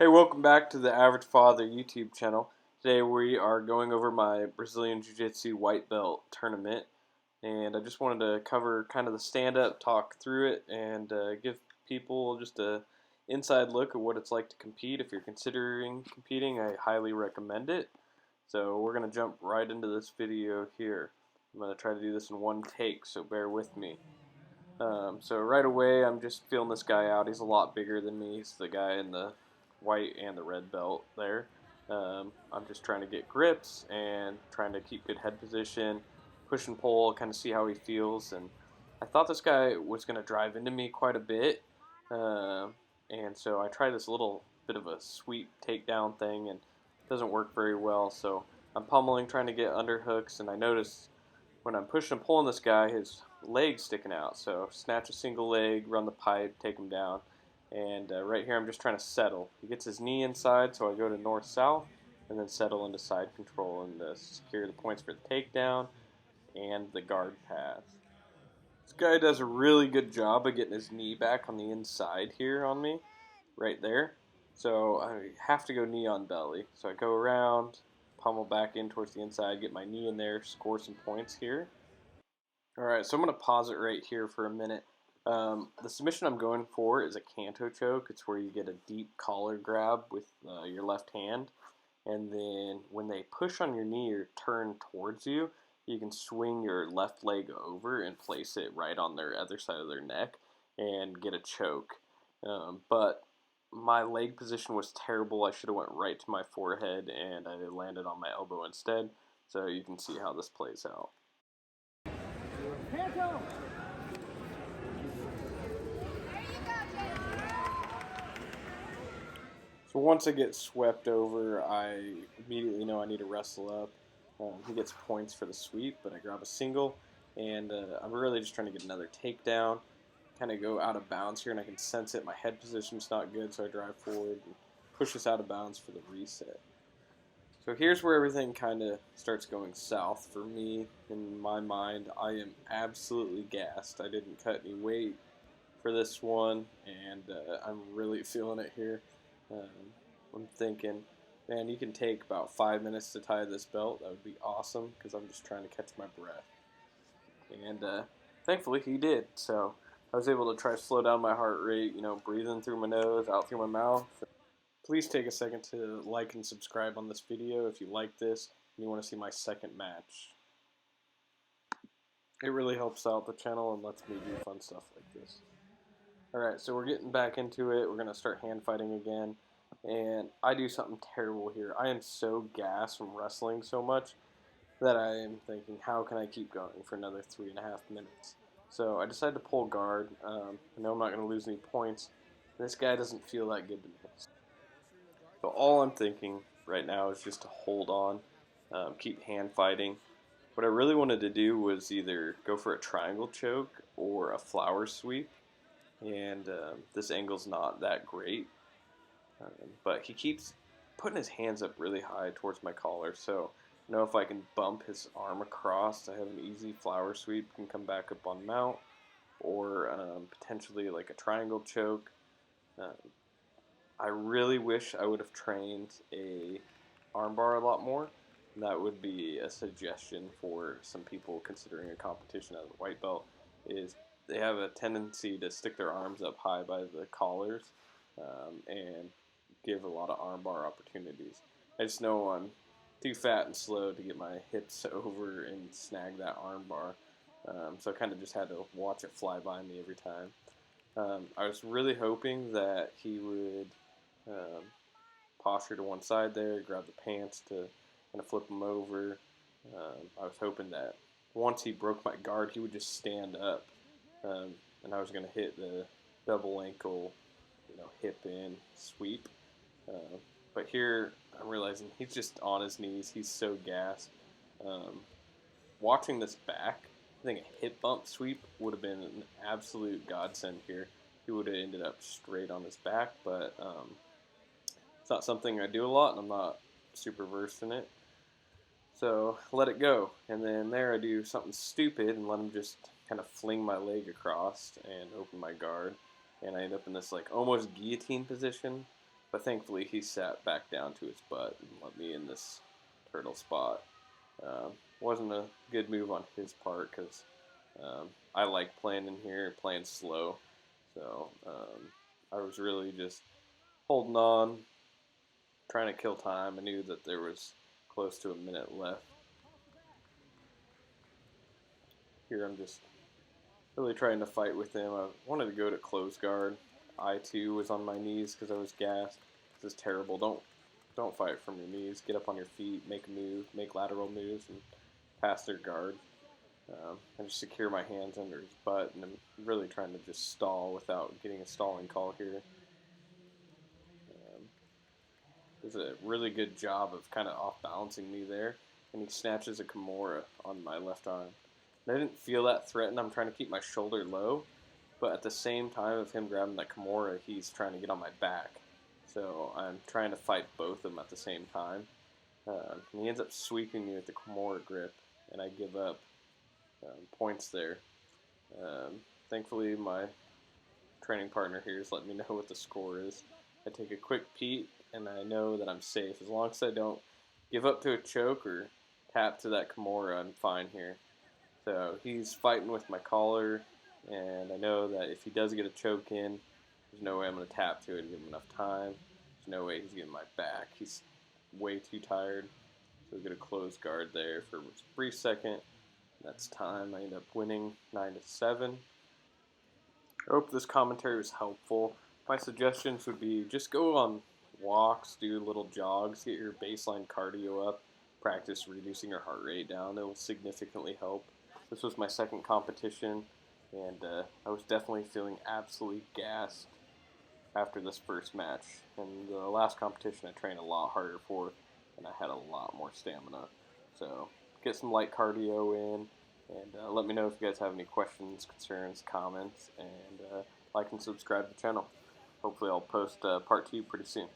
Hey, welcome back to the Average Father YouTube channel. Today we are going over my Brazilian Jiu Jitsu white belt tournament, and I just wanted to cover kind of the stand-up, talk through it, and give people just a inside look at what it's like to compete. If you're considering competing, I highly recommend it. So we're going to jump right into this video here. I'm going to try to do this in one take, so bear with me. So right away, I'm just feeling this guy out. He's a lot bigger than me. He's the guy in the white and the red belt there. I'm just trying to get grips and trying to keep good head position, push and pull, kind of see how he feels. And I thought this guy was going to drive into me quite a bit. And so I tried this little bit of a sweep takedown thing, and it doesn't work very well. So I'm pummeling, trying to get underhooks, and I noticed when I'm pushing and pulling this guy, his leg's sticking out. So snatch a single leg, run the pipe, take him down. And right here I'm just trying to settle. He gets his knee inside, so I go to north-south and then settle into side control and secure the points for the takedown and the guard pass. This guy does a really good job of getting his knee back on the inside here on me, right there. So I have to go knee on belly. So I go around, pummel back in towards the inside, get my knee in there, score some points here. Alright, so I'm going to pause it right here for a minute. The submission I'm going for is a canto choke. It's where you get a deep collar grab with your left hand. And then when they push on your knee or turn towards you, you can swing your left leg over and place it right on their other side of their neck and get a choke. But my leg position was terrible. I should have went right to my forehead, and I landed on my elbow instead. So you can see how this plays out. So once I get swept over, I immediately know I need to wrestle up. He gets points for the sweep, but I grab a single, and I'm really just trying to get another takedown. Kind of go out of bounds here, and I can sense it. My head position's not good, so I drive forward and push this out of bounds for the reset. So here's where everything kind of starts going south for me. In my mind, I am absolutely gassed. I didn't cut any weight for this one, and I'm really feeling it here. I'm thinking, man, you can take about 5 minutes to tie this belt. That would be awesome, because I'm just trying to catch my breath. And thankfully he did. So I was able to try to slow down my heart rate, breathing through my nose, out through my mouth. Please take a second to like and subscribe on this video if you like this and you want to see my second match. It really helps out the channel and lets me do fun stuff like this. Alright, so we're getting back into it. We're going to start hand fighting again. And I do something terrible here. I am so gassed from wrestling so much that I am thinking, how can I keep going for another 3.5 minutes? So I decided to pull guard. I know I'm not going to lose any points. This guy doesn't feel that good to me. So all I'm thinking right now is just to hold on, keep hand fighting. What I really wanted to do was either go for a triangle choke or a flower sweep, and this angle's not that great. But he keeps putting his hands up really high towards my collar, so I know if I can bump his arm across, I have an easy flower sweep, can come back up on mount, or potentially like a triangle choke. I really wish I would have trained a armbar a lot more. That would be a suggestion for some people considering a competition as a white belt, is they have a tendency to stick their arms up high by the collars and give a lot of armbar opportunities. I just know I'm too fat and slow to get my hips over and snag that armbar, so I kind of just had to watch it fly by me every time. I was really hoping that he would posture to one side there, grab the pants to kind of flip him over. I was hoping that once he broke my guard, he would just stand up, and I was going to hit the double ankle, hip in sweep. But here I'm realizing he's just on his knees. He's so gassed. Watching this back, I think a hip bump sweep would have been an absolute godsend here. He would have ended up straight on his back, but it's not something I do a lot, and I'm not super versed in it. So let it go, and then there I do something stupid and let him just kind of fling my leg across and open my guard, and I end up in this like almost guillotine position. But thankfully he sat back down to his butt and let me in this turtle spot. Wasn't a good move on his part because I like playing in here, playing slow. So I was really just holding on, trying to kill time. I knew that there was close to a minute left. Here I'm just really trying to fight with him. I wanted to go to close guard. I too was on my knees because I was gassed. This is terrible. Don't fight from your knees. Get up on your feet, make a move, make lateral moves, and pass their guard. I just secure my hands under his butt, and I'm really trying to just stall without getting a stalling call here. Does a really good job of kind of off balancing me there, and he snatches a Kimura on my left arm. And I didn't feel that threatened. I'm trying to keep my shoulder low, but at the same time of him grabbing that Kimura, he's trying to get on my back. So I'm trying to fight both of them at the same time. And he ends up sweeping me with the Kimura grip, and I give up points there. Thankfully, my training partner here has let me know what the score is. I take a quick peek, and I know that I'm safe. As long as I don't give up to a choke or tap to that Kimura, I'm fine here. So he's fighting with my collar, and I know that if he does get a choke in, there's no way I'm going to tap to it and give him enough time. There's no way he's getting my back. He's way too tired. So we get a closed guard there for a brief second. That's time. I end up winning 9-7. I hope this commentary was helpful. My suggestions would be just go on walks, do little jogs, get your baseline cardio up, practice reducing your heart rate down. It will significantly help. This was my second competition, and I was definitely feeling absolutely gassed after this first match. And the last competition I trained a lot harder for, and I had a lot more stamina. So get some light cardio in, and let me know if you guys have any questions, concerns, comments, and like and subscribe to the channel. Hopefully I'll post part 2 pretty soon.